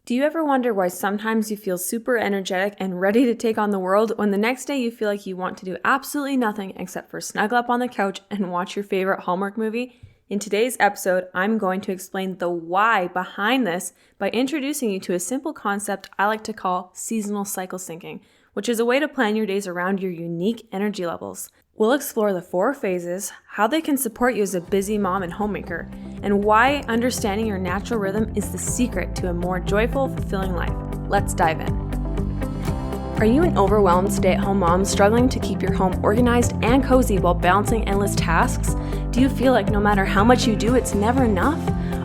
Do you ever wonder why sometimes you feel super energetic and ready to take on the world when the next day you feel like you want to do absolutely nothing except for snuggle up on the couch and watch your favorite Hallmark movie? In today's episode, I'm going to explain the why behind this by introducing you to a simple concept I like to call seasonal cycle syncing, which is a way to plan your days around your unique energy levels. We'll explore the 4 phases, how they can support you as a busy mom and homemaker, and why understanding your natural rhythm is the secret to a more joyful, fulfilling life. Let's dive in. Are you an overwhelmed stay-at-home mom struggling to keep your home organized and cozy while balancing endless tasks? Do you feel like no matter how much you do, it's never enough?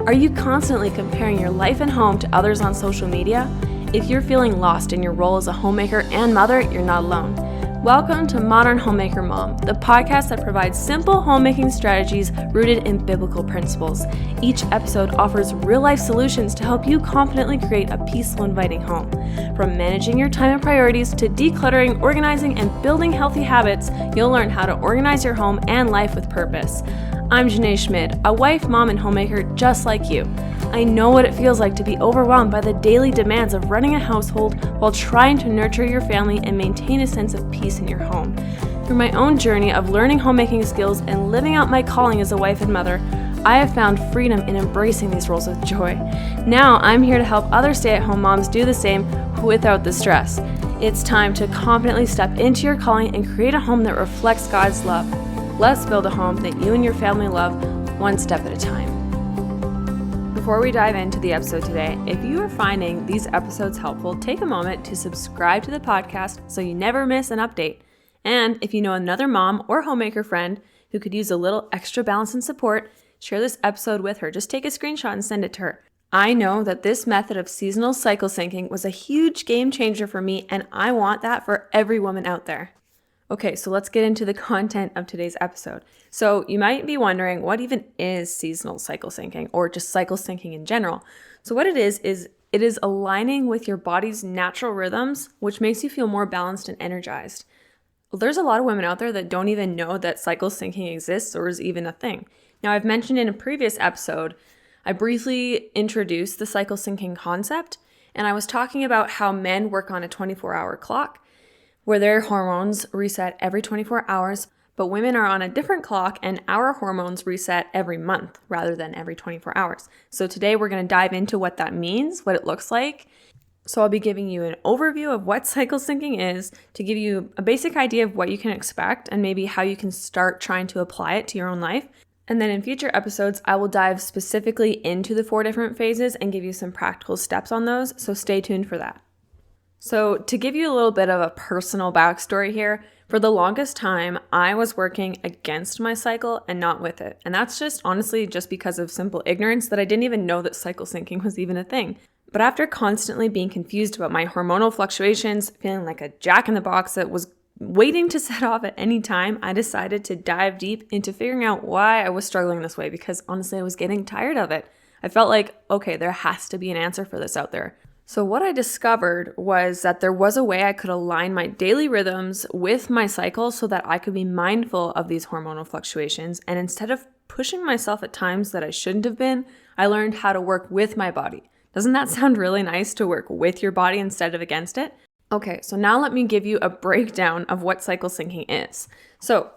Are you constantly comparing your life and home to others on social media? If you're feeling lost in your role as a homemaker and mother, you're not alone. Welcome to Modern Homemaker Mom, the podcast that provides simple homemaking strategies rooted in biblical principles. Each episode offers real-life solutions to help you confidently create a peaceful, inviting home. From managing your time and priorities to decluttering, organizing, and building healthy habits, you'll learn how to organize your home and life with purpose. I'm Jynae Schmid, a wife, mom, and homemaker just like you. I know what it feels like to be overwhelmed by the daily demands of running a household while trying to nurture your family and maintain a sense of peace in your home. Through my own journey of learning homemaking skills and living out my calling as a wife and mother, I have found freedom in embracing these roles with joy. Now I'm here to help other stay-at-home moms do the same without the stress. It's time to confidently step into your calling and create a home that reflects God's love. Let's build a home that you and your family love, one step at a time. Before we dive into the episode today, if you are finding these episodes helpful, take a moment to subscribe to the podcast so you never miss an update. And if you know another mom or homemaker friend who could use a little extra balance and support, share this episode with her. Just take a screenshot and send it to her. I know that this method of seasonal cycle syncing was a huge game changer for me, and I want that for every woman out there. Okay, so let's get into the content of today's episode. So you might be wondering, what even is seasonal cycle syncing, or just cycle syncing in general? So what it is it is aligning with your body's natural rhythms, which makes you feel more balanced and energized. There's a lot of women out there that don't even know that cycle syncing exists or is even a thing. Now, I've mentioned in a previous episode, I briefly introduced the cycle syncing concept, and I was talking about how men work on a 24-hour clock, where their hormones reset every 24 hours, but women are on a different clock and our hormones reset every month rather than every 24 hours. So today we're going to dive into what that means, what it looks like. So I'll be giving you an overview of what cycle syncing is to give you a basic idea of what you can expect and maybe how you can start trying to apply it to your own life. And then in future episodes, I will dive specifically into the 4 different phases and give you some practical steps on those. So stay tuned for that. So to give you a little bit of a personal backstory here, for the longest time, I was working against my cycle and not with it. And that's just honestly just because of simple ignorance that I didn't even know that cycle syncing was even a thing. But after constantly being confused about my hormonal fluctuations, feeling like a jack-in-the-box that was waiting to set off at any time, I decided to dive deep into figuring out why I was struggling this way, because honestly, I was getting tired of it. I felt like, okay, there has to be an answer for this out there. So what I discovered was that there was a way I could align my daily rhythms with my cycle so that I could be mindful of these hormonal fluctuations. And instead of pushing myself at times that I shouldn't have been, I learned how to work with my body. Doesn't that sound really nice, to work with your body instead of against it? Okay, so now let me give you a breakdown of what cycle syncing is. So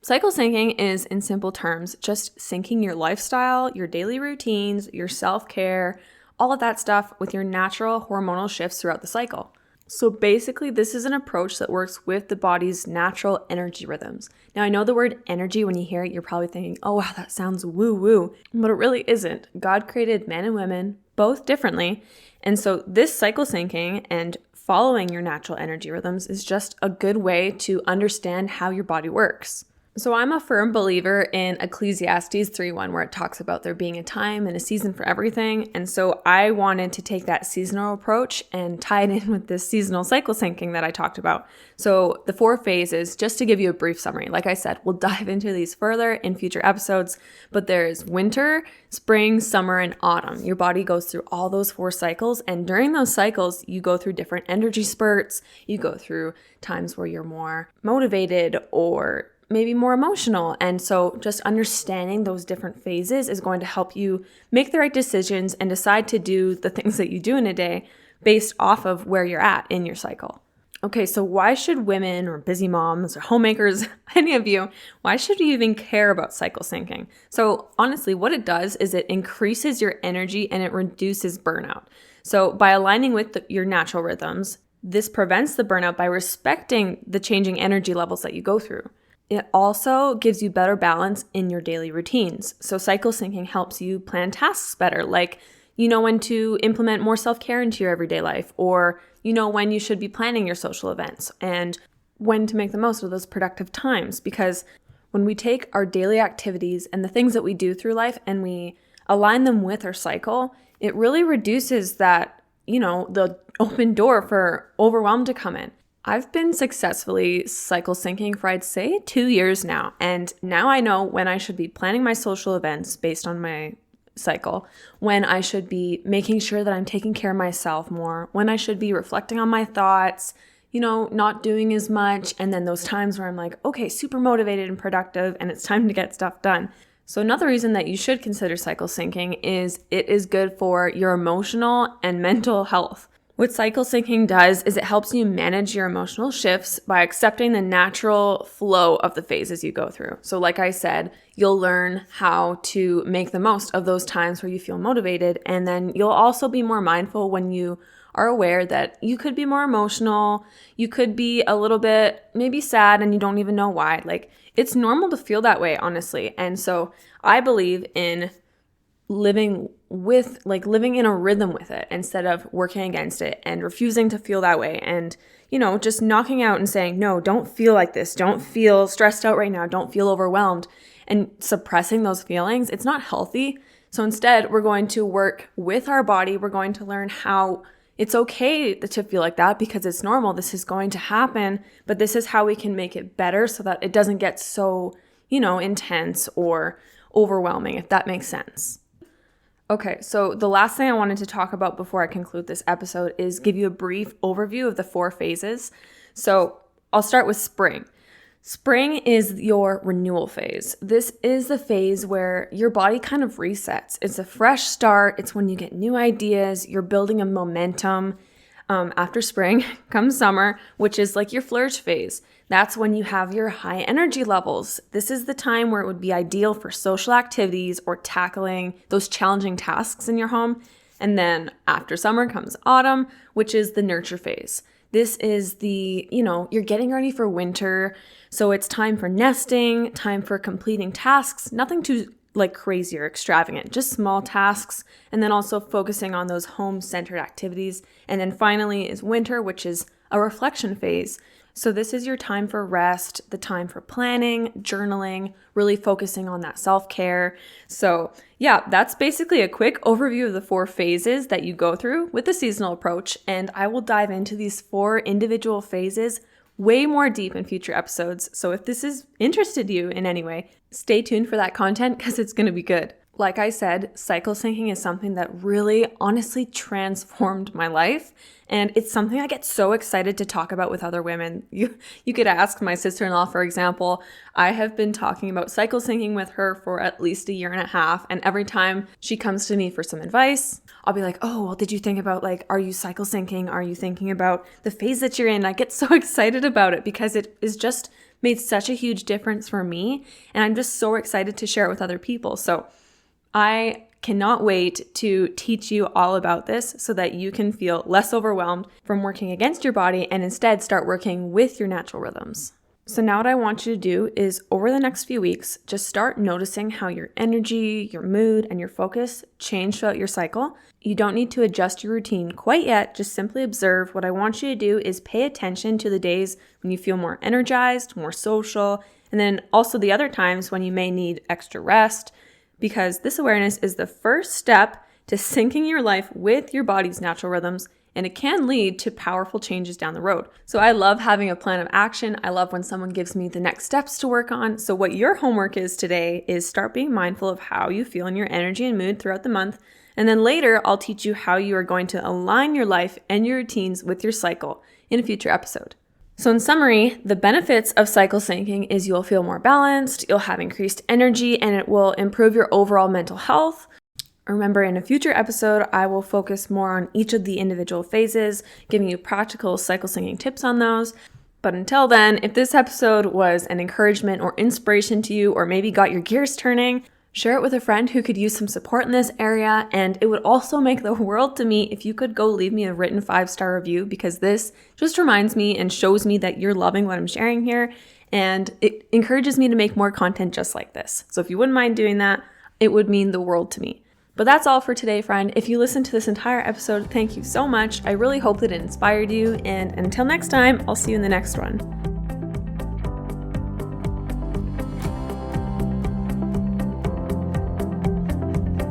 cycle syncing is, in simple terms, just syncing your lifestyle, your daily routines, your self-care, all of that stuff with your natural hormonal shifts throughout the cycle. So basically, this is an approach that works with the body's natural energy rhythms. Now, I know the word energy, when you hear it, you're probably thinking, oh wow, that sounds woo-woo, but it really isn't. God created men and women both differently. And so this cycle syncing and following your natural energy rhythms is just a good way to understand how your body works. So I'm a firm believer in Ecclesiastes 3:1, where it talks about there being a time and a season for everything. And so I wanted to take that seasonal approach and tie it in with this seasonal cycle syncing that I talked about. So the 4 phases, just to give you a brief summary, like I said, we'll dive into these further in future episodes, but there's winter, spring, summer, and autumn. Your body goes through all those 4 cycles. And during those cycles, you go through different energy spurts. You go through times where you're more motivated or maybe more emotional. And so just understanding those different phases is going to help you make the right decisions and decide to do the things that you do in a day based off of where you're at in your cycle. Okay, so why should women or busy moms or homemakers, any of you, why should you even care about cycle syncing? So honestly, what it does is it increases your energy and it reduces burnout. So by aligning with your natural rhythms, this prevents the burnout by respecting the changing energy levels that you go through. It also gives you better balance in your daily routines. So cycle syncing helps you plan tasks better, like you know when to implement more self-care into your everyday life, or you know when you should be planning your social events and when to make the most of those productive times. Because when we take our daily activities and the things that we do through life and we align them with our cycle, it really reduces that, the open door for overwhelm to come in. I've been successfully cycle syncing for, I'd say, 2 years now. And now I know when I should be planning my social events based on my cycle, when I should be making sure that I'm taking care of myself more, when I should be reflecting on my thoughts, not doing as much. And then those times where I'm like, okay, super motivated and productive, and it's time to get stuff done. So another reason that you should consider cycle syncing is it is good for your emotional and mental health. What cycle syncing does is it helps you manage your emotional shifts by accepting the natural flow of the phases you go through. So like I said, you'll learn how to make the most of those times where you feel motivated. And then you'll also be more mindful when you are aware that you could be more emotional. You could be a little bit maybe sad and you don't even know why. Like, it's normal to feel that way, honestly. And so I believe in living in a rhythm with it instead of working against it and refusing to feel that way and, just knocking out and saying, no, don't feel like this. Don't feel stressed out right now. Don't feel overwhelmed and suppressing those feelings. It's not healthy. So instead, we're going to work with our body. We're going to learn how it's okay to feel like that because it's normal. This is going to happen, but this is how we can make it better so that it doesn't get so, intense or overwhelming, if that makes sense. Okay, so the last thing I wanted to talk about before I conclude this episode is give you a brief overview of the 4 phases. So I'll start with spring. Spring is your renewal phase. This is the phase where your body kind of resets. It's a fresh start. It's when you get new ideas. You're building a momentum. After spring comes summer, which is like your flourish phase. That's when you have your high energy levels. This is the time where it would be ideal for social activities or tackling those challenging tasks in your home. And then after summer comes autumn, which is the nurture phase. This is you're getting ready for winter. So it's time for nesting, time for completing tasks, nothing too crazy or extravagant, just small tasks. And then also focusing on those home-centered activities. And then finally is winter, which is a reflection phase. So this is your time for rest, the time for planning, journaling, really focusing on that self-care. So yeah, that's basically a quick overview of the 4 phases that you go through with the seasonal approach. And I will dive into these 4 individual phases way more deep in future episodes. So if this has interested you in any way, stay tuned for that content because it's going to be good. Like I said, cycle syncing is something that really honestly transformed my life. And it's something I get so excited to talk about with other women. You could ask my sister-in-law, for example. I have been talking about cycle syncing with her for at least 1.5 years. And every time she comes to me for some advice, I'll be like, oh, well, did you think about are you cycle syncing? Are you thinking about the phase that you're in? I get so excited about it because it is just made such a huge difference for me. And I'm just so excited to share it with other people. So I cannot wait to teach you all about this so that you can feel less overwhelmed from working against your body and instead start working with your natural rhythms. So now what I want you to do is over the next few weeks, just start noticing how your energy, your mood, and your focus change throughout your cycle. You don't need to adjust your routine quite yet, just simply observe. What I want you to do is pay attention to the days when you feel more energized, more social, and then also the other times when you may need extra rest, because this awareness is the first step to syncing your life with your body's natural rhythms, and it can lead to powerful changes down the road. So I love having a plan of action. I love when someone gives me the next steps to work on. So what your homework is today is start being mindful of how you feel in your energy and mood throughout the month. And then later, I'll teach you how you are going to align your life and your routines with your cycle in a future episode. So in summary, the benefits of cycle syncing is you'll feel more balanced, you'll have increased energy, and it will improve your overall mental health. Remember, in a future episode, I will focus more on each of the individual phases, giving you practical cycle syncing tips on those. But until then, if this episode was an encouragement or inspiration to you, or maybe got your gears turning, share it with a friend who could use some support in this area. And it would also make the world to me if you could go leave me a written 5-star review, because this just reminds me and shows me that you're loving what I'm sharing here. And it encourages me to make more content just like this. So if you wouldn't mind doing that, it would mean the world to me. But that's all for today, friend. If you listened to this entire episode, thank you so much. I really hope that it inspired you. And until next time, I'll see you in the next one.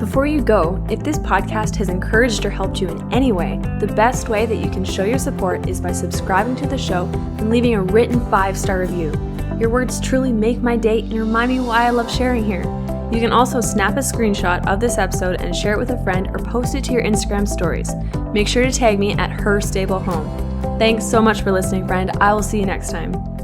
Before you go, if this podcast has encouraged or helped you in any way, the best way that you can show your support is by subscribing to the show and leaving a written 5-star review. Your words truly make my day and remind me why I love sharing here. You can also snap a screenshot of this episode and share it with a friend or post it to your Instagram stories. Make sure to tag me at @HerStableHome. Thanks so much for listening, friend. I will see you next time.